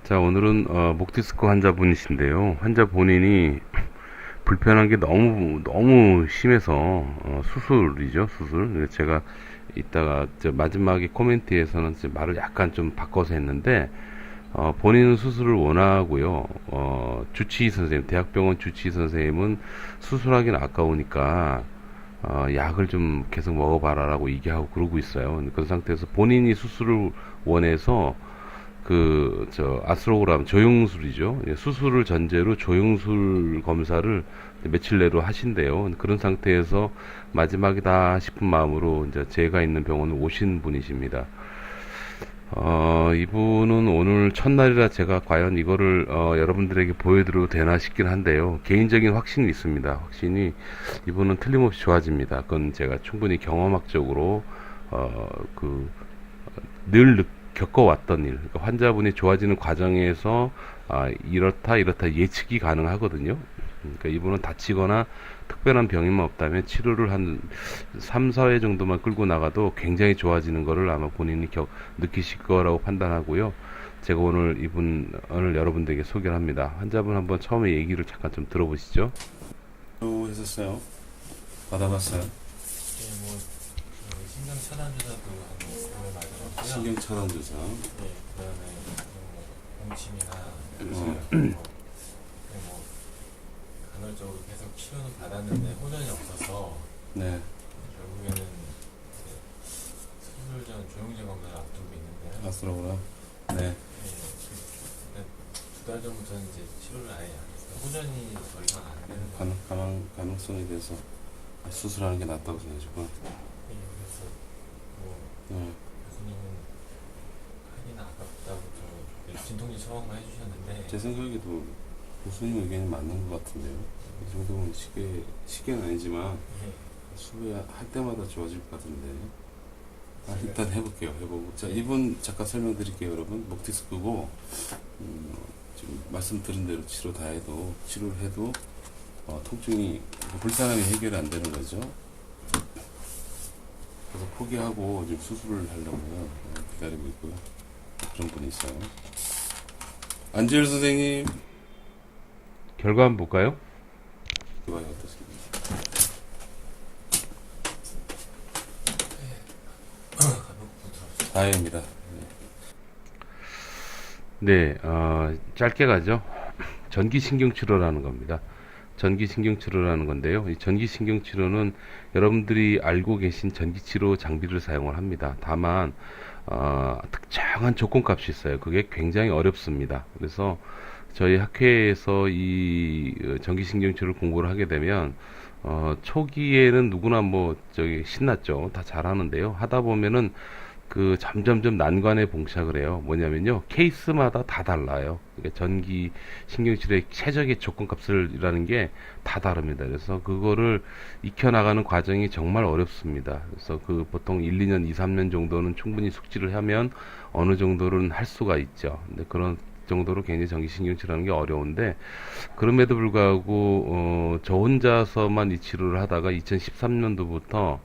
자, 오늘은 목 디스크 환자분이신데요. 환자 본인이 불편한 게 너무 심해서 수술이죠, 수술. 그래서 제가 이따가 마지막에 코멘트에서는 말을 약간 좀 바꿔서 했는데 본인은 수술을 원하고요. 주치의 선생님, 대학병원 주치의 선생님은 수술하기는 아까우니까 약을 좀 계속 먹어봐라라고 얘기하고 그러고 있어요. 그런 상태에서 본인이 수술을 원해서 아스로그람 조영술이죠. 예, 수술을 전제로 조영술 검사를 며칠 내로 하신대요. 그런 상태에서 마지막이다 싶은 마음으로 이제 제가 있는 병원에 오신 분이십니다. 이분은 오늘 첫날이라 제가 과연 이거를 여러분들에게 보여드려도 되나 싶긴 한데요. 개인적인 확신이 있습니다. 확신이 이분은 틀림없이 좋아집니다. 그건 제가 충분히 경험학적으로 늘 겪어왔던 일, 그러니까 환자분이 좋아지는 과정에서 이렇다 예측이 가능하거든요. 그러니까 이분은 다치거나 특별한 병이만 없다면 치료를 한 3, 4회 정도만 끌고 나가도 굉장히 좋아지는 것을 아마 본인이 느끼실 거라고 판단하고요. 제가 오늘 이분을 여러분들에게 소개를 합니다. 환자분 한번 처음에 얘기를 잠깐 좀 들어보시죠. 했었어요. 받아봤어요. 예, 신경 차단 주사도 한 5회 맞아봤고요. 신경 차단 주사. 예, 그다음에 공침이나 간헐적으로 계속 치료는 받았는데 호전이 없어서 네. 결국에는 이제 수술 전 조영제 검사를 앞두고 있는데요. 아스로그람. 네. 예, 두 달 전부터는 이제 치료를 아예 안 했어요. 호전이 더 이상 안 되는 거예요. 가능성이 돼서 수술하는 게 낫다고 생각하시고. 예, 그래서 네. 교수님은 하기는 아깝다고 진통제 처방만 해주셨는데 제 생각에도 교수님 의견이 맞는 것 같은데요. 이 정도면 시계는 아니지만 예, 수술할 때마다 좋아질 것 같은데. 일단 해볼게요. 해보고. 자, 이분 잠깐 설명드릴게요, 여러분. 목 디스크고 지금 말씀드린 대로 치료를 해도 통증이 불편함이 해결이 안 되는 거죠. 그래서 포기하고 지금 수술을 하려고요. 기다리고 있고요. 그런 분이 있어요. 안지열 선생님. 결과 한번 볼까요? 결과가 어떻습니까? 다행입니다. 네, 짧게 가죠. 전기신경치료라는 겁니다. 전기신경치료라는 건데요. 이 전기신경치료는 여러분들이 알고 계신 전기치료 장비를 사용을 합니다. 다만 특정한 조건값이 있어요. 그게 굉장히 어렵습니다. 그래서 저희 학회에서 이 전기신경치료를 공부를 하게 되면 초기에는 누구나 신났죠. 다 잘하는데요. 하다 보면은 점점점 난관에 봉착을 해요. 뭐냐면요, 케이스마다 다 달라요. 그러니까 전기 신경치료의 최적의 조건값이라는 게 다 다릅니다. 그래서 그거를 익혀나가는 과정이 정말 어렵습니다. 그래서 보통 1, 2년, 2, 3년 정도는 충분히 숙지를 하면 어느 정도는 할 수가 있죠. 근데 그런 정도로 굉장히 전기신경치료라는 게 어려운데, 그럼에도 불구하고 저 혼자서만 이 치료를 하다가 2013년도부터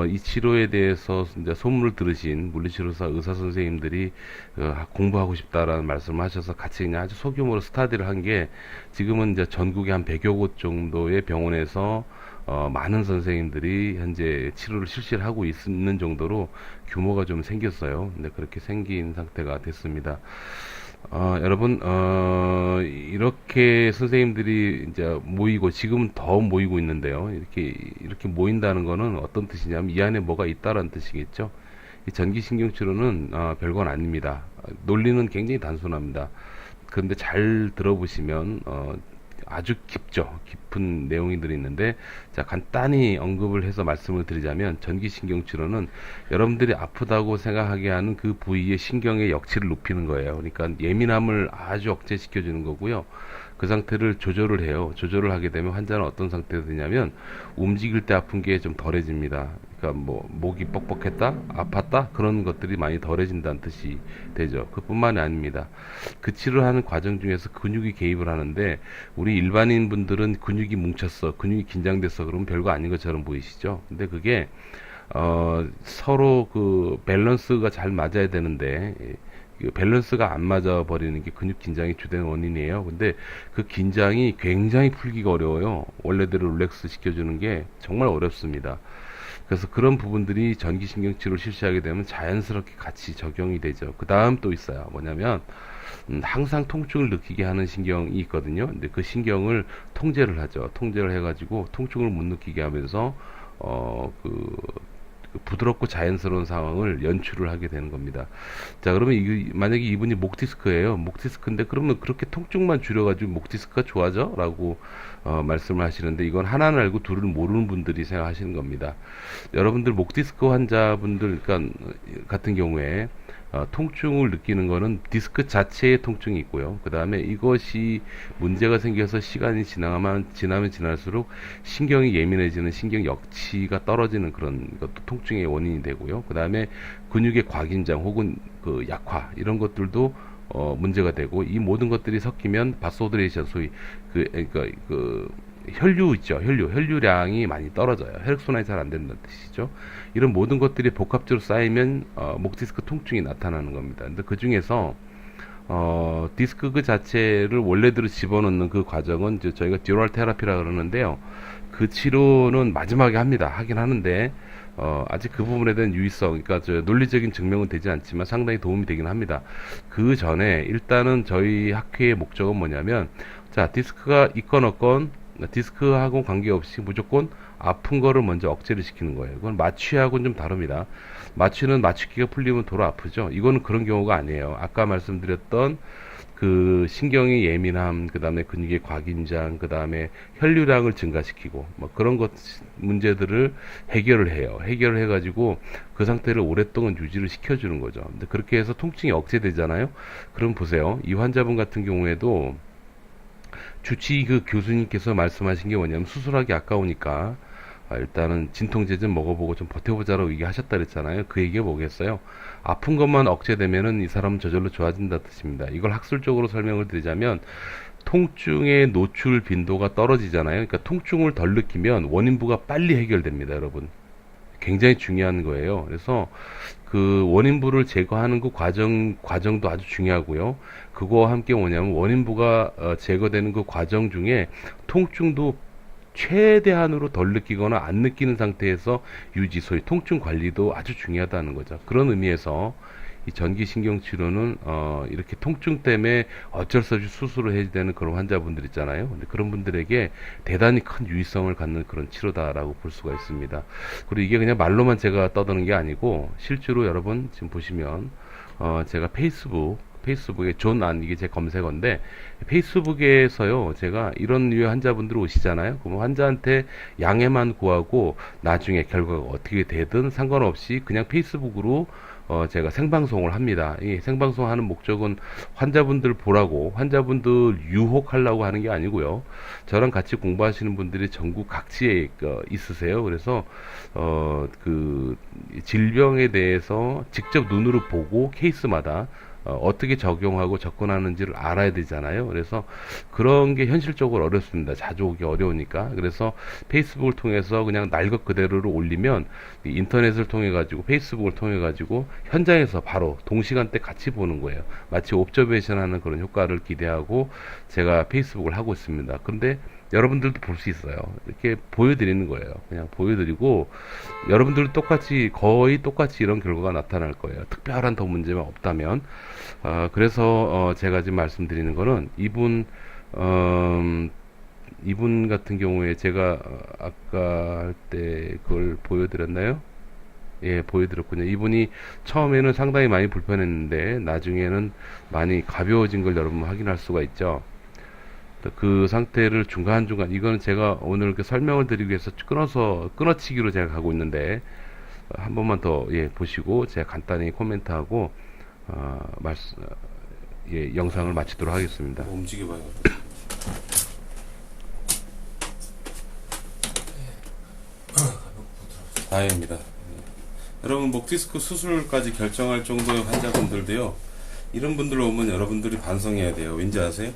이 치료에 대해서 이제 소문을 들으신 물리치료사 의사 선생님들이 공부하고 싶다라는 말씀을 하셔서 같이 그냥 아주 소규모로 스타디를 한 게, 지금은 이제 전국에 한 100여 곳 정도의 병원에서 많은 선생님들이 현재 치료를 실시를 하고 있는 정도로 규모가 좀 생겼어요. 근데 그렇게 생긴 상태가 됐습니다. 여러분, 이렇게 선생님들이 이제 모이고, 지금은 더 모이고 있는데요. 이렇게 모인다는 거는 어떤 뜻이냐면, 이 안에 뭐가 있다라는 뜻이겠죠. 이 전기신경치료는, 별건 아닙니다. 논리는 굉장히 단순합니다. 그런데 잘 들어보시면, 아주 깊은 내용들이 있는데, 자, 간단히 언급을 해서 말씀을 드리자면, 전기신경치료는 여러분들이 아프다고 생각하게 하는 그 부위의 신경의 역치를 높이는 거예요. 그러니까 예민함을 아주 억제시켜주는 거고요. 그 상태를 조절을 해요. 조절을 하게 되면 환자는 어떤 상태가 되냐면, 움직일 때 아픈 게 좀 덜해집니다. 그러니까 목이 뻑뻑했다, 아팠다, 그런 것들이 많이 덜해진다는 뜻이 되죠. 그뿐만이 아닙니다. 그 치료하는 과정 중에서 근육이 개입을 하는데, 우리 일반인 분들은 근육이 뭉쳤어, 근육이 긴장됐어, 그러면 별거 아닌 것처럼 보이시죠? 근데 그게 서로 밸런스가 잘 맞아야 되는데, 밸런스가 안 맞아 버리는 게 근육 긴장이 주된 원인이에요. 근데 그 긴장이 굉장히 풀기가 어려워요. 원래대로 릴렉스 시켜주는 게 정말 어렵습니다. 그래서 그런 부분들이 전기신경치료를 실시하게 되면 자연스럽게 같이 적용이 되죠. 그 다음 또 있어요. 뭐냐면 항상 통증을 느끼게 하는 신경이 있거든요. 근데 그 신경을 통제를 하죠. 통제를 해가지고 통증을 못 느끼게 하면서 그 부드럽고 자연스러운 상황을 연출을 하게 되는 겁니다. 자, 그러면 만약에 이분이 목 디스크예요. 목 디스크인데 그러면 그렇게 통증만 줄여가지고 목 디스크가 좋아져? 라고 말씀을 하시는데 이건 하나는 알고 둘을 모르는 분들이 생각하시는 겁니다. 여러분들 목 디스크 환자분들 같은 경우에 통증을 느끼는 거는 디스크 자체의 통증이 있고요. 그 다음에 이것이 문제가 생겨서 시간이 지나면 지날수록 신경이 예민해지는 신경 역치가 떨어지는 그런 것도 통증의 원인이 되고요. 그 다음에 근육의 과긴장 혹은 그 약화 이런 것들도 문제가 되고 이 모든 것들이 섞이면 바소드레이션 소위 그 혈류 있죠. 혈류량이 많이 떨어져요. 혈액순환이 잘 안 된다는 뜻이죠. 이런 모든 것들이 복합적으로 쌓이면 목 디스크 통증이 나타나는 겁니다. 근데 그 중에서 디스크 그 자체를 원래대로 집어넣는 그 과정은 이제 저희가 듀럴 테라피라 그러는데요. 그 치료는 마지막에 하긴 하는데 아직 그 부분에 대한 유의성, 그러니까 논리적인 증명은 되지 않지만 상당히 도움이 되긴 합니다. 그 전에 일단은 저희 학회의 목적은 뭐냐면, 자, 디스크가 있건 없건 디스크하고 관계없이 무조건 아픈 거를 먼저 억제를 시키는 거예요. 그건 마취하고는 좀 다릅니다. 마취는 마취기가 풀리면 도로 아프죠. 이거는 그런 경우가 아니에요. 아까 말씀드렸던 그 신경의 예민함, 그 다음에 근육의 과긴장, 그 다음에 혈류량을 증가시키고 뭐 그런 것 문제들을 해결을 해요. 해결을 해가지고 그 상태를 오랫동안 유지를 시켜주는 거죠. 근데 그렇게 해서 통증이 억제되잖아요. 그럼 보세요. 이 환자분 같은 경우에도 주치 그 교수님께서 말씀하신 게 뭐냐면 수술하기 아까우니까 일단은 진통제 좀 먹어보고 좀 버텨보자라고 얘기하셨다 그랬잖아요. 그 얘기가 뭐겠어요? 아픈 것만 억제되면은 이 사람은 저절로 좋아진다 뜻입니다. 이걸 학술적으로 설명을 드리자면 통증의 노출 빈도가 떨어지잖아요. 그러니까 통증을 덜 느끼면 원인부가 빨리 해결됩니다, 여러분. 굉장히 중요한 거예요. 그래서 그 원인부를 제거하는 그 과정도 아주 중요하고요. 그거와 함께 뭐냐면 원인부가 제거되는 그 과정 중에 통증도 최대한으로 덜 느끼거나 안 느끼는 상태에서 유지, 소위 통증 관리도 아주 중요하다는 거죠. 그런 의미에서 이 전기신경치료는 이렇게 통증 때문에 어쩔 수 없이 수술을 해야 되는 그런 환자분들 있잖아요. 근데 그런 분들에게 대단히 큰 유의성을 갖는 그런 치료다라고 볼 수가 있습니다. 그리고 이게 그냥 말로만 제가 떠드는 게 아니고 실제로 여러분 지금 보시면 제가 페이스북에 이게 제 검색어인데 페이스북에서요 제가 이런 류의 환자분들 오시잖아요. 그럼 환자한테 양해만 구하고 나중에 결과가 어떻게 되든 상관없이 그냥 페이스북으로 제가 생방송을 합니다. 이 생방송 하는 목적은 환자분들 보라고, 환자분들 유혹하려고 하는 게 아니고요. 저랑 같이 공부하시는 분들이 전국 각지에 있으세요. 그래서, 그, 질병에 대해서 직접 눈으로 보고 케이스마다 어떻게 적용하고 접근하는지를 알아야 되잖아요. 그래서 그런 게 현실적으로 어렵습니다. 자주 오기 어려우니까. 그래서 페이스북을 통해서 그냥 날 것 그대로를 올리면 인터넷을 통해 가지고 페이스북을 통해 가지고 현장에서 바로 동시간대 같이 보는 거예요. 마치 옵저베이션 하는 그런 효과를 기대하고 제가 페이스북을 하고 있습니다. 근데 여러분들도 볼 수 있어요. 이렇게 보여드리는 거예요. 그냥 보여드리고 여러분들도 거의 똑같이 이런 결과가 나타날 거예요. 특별한 더 문제만 없다면. 그래서 제가 지금 말씀드리는 거는 이분 같은 경우에 제가 아까 할 때 그걸 보여드렸나요? 예, 보여드렸군요. 이분이 처음에는 상당히 많이 불편했는데 나중에는 많이 가벼워진 걸 여러분 확인할 수가 있죠. 그 상태를 중간중간 이거는 제가 오늘 이렇게 설명을 드리기 위해서 끊어치기로 제가 가고 있는데 한 번만 더 보시고 제가 간단히 코멘트하고 영상을 마치도록 하겠습니다. 움직여봐요. 다행입니다. 여러분 목 디스크 수술까지 결정할 정도의 환자분들도요. 이런 분들 오면 여러분들이 반성해야 돼요. 왠지 아세요?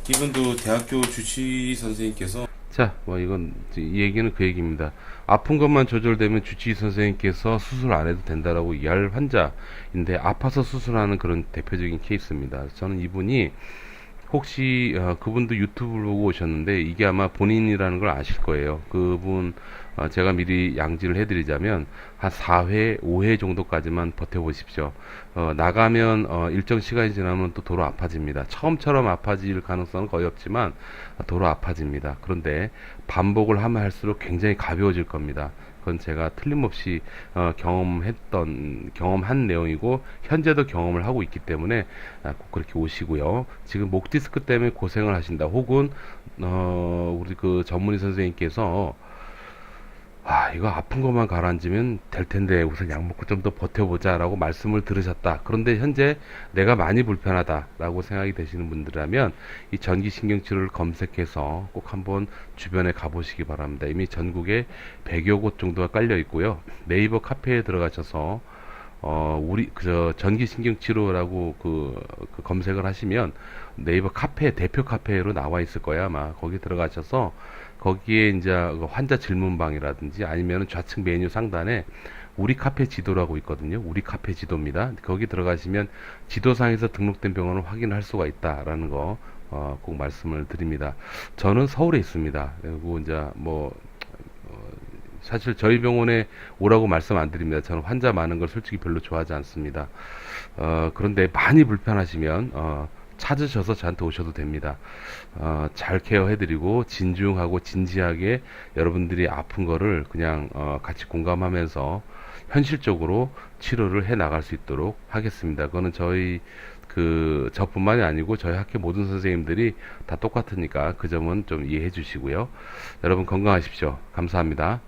이분도 대학교 주치 선생님께서 자, 뭐 이건 이 얘기는 그 얘기입니다. 아픈 것만 조절되면 주치의 선생님께서 수술 안 해도 된다라고 이해할 환자인데 아파서 수술하는 그런 대표적인 케이스입니다. 저는 이분이 혹시 그분도 유튜브를 보고 오셨는데 이게 아마 본인이라는 걸 아실 거예요. 그분 제가 미리 양지를 해드리자면 한 4회, 5회 정도까지만 버텨보십시오. 나가면 일정 시간이 지나면 또 도로 아파집니다. 처음처럼 아파질 가능성은 거의 없지만 도로 아파집니다. 그런데 반복을 하면 할수록 굉장히 가벼워질 겁니다. 그건 제가 틀림없이 경험한 내용이고 현재도 경험을 하고 있기 때문에 꼭 그렇게 오시고요. 지금 목 디스크 때문에 고생을 하신다. 혹은 우리 그 전문의 선생님께서 이거 아픈 것만 가라앉으면 될 텐데 우선 약 먹고 좀 더 버텨보자 라고 말씀을 들으셨다. 그런데 현재 내가 많이 불편하다 라고 생각이 되시는 분들이라면 이 전기신경치료를 검색해서 꼭 한번 주변에 가보시기 바랍니다. 이미 전국에 100여 곳 정도가 깔려 있고요. 네이버 카페에 들어가셔서 우리 전기신경치료라고 그 검색을 하시면 네이버 카페 대표 카페로 나와 있을 거야 아마. 거기 들어가셔서 거기에 이제 환자 질문방이라든지 아니면 좌측 메뉴 상단에 우리 카페 지도라고 있거든요. 우리 카페 지도입니다. 거기 들어가시면 지도상에서 등록된 병원을 확인할 수가 있다라는 거 꼭 말씀을 드립니다. 저는 서울에 있습니다. 그리고 이제 사실 저희 병원에 오라고 말씀 안 드립니다. 저는 환자 많은 걸 솔직히 별로 좋아하지 않습니다. 그런데 많이 불편하시면 찾으셔서 저한테 오셔도 됩니다. 잘 케어해드리고 진중하고 진지하게 여러분들이 아픈 거를 그냥 같이 공감하면서 현실적으로 치료를 해 나갈 수 있도록 하겠습니다. 그거는 저뿐만이 아니고 저희 학교 모든 선생님들이 다 똑같으니까 그 점은 좀 이해해 주시고요. 여러분 건강하십시오. 감사합니다.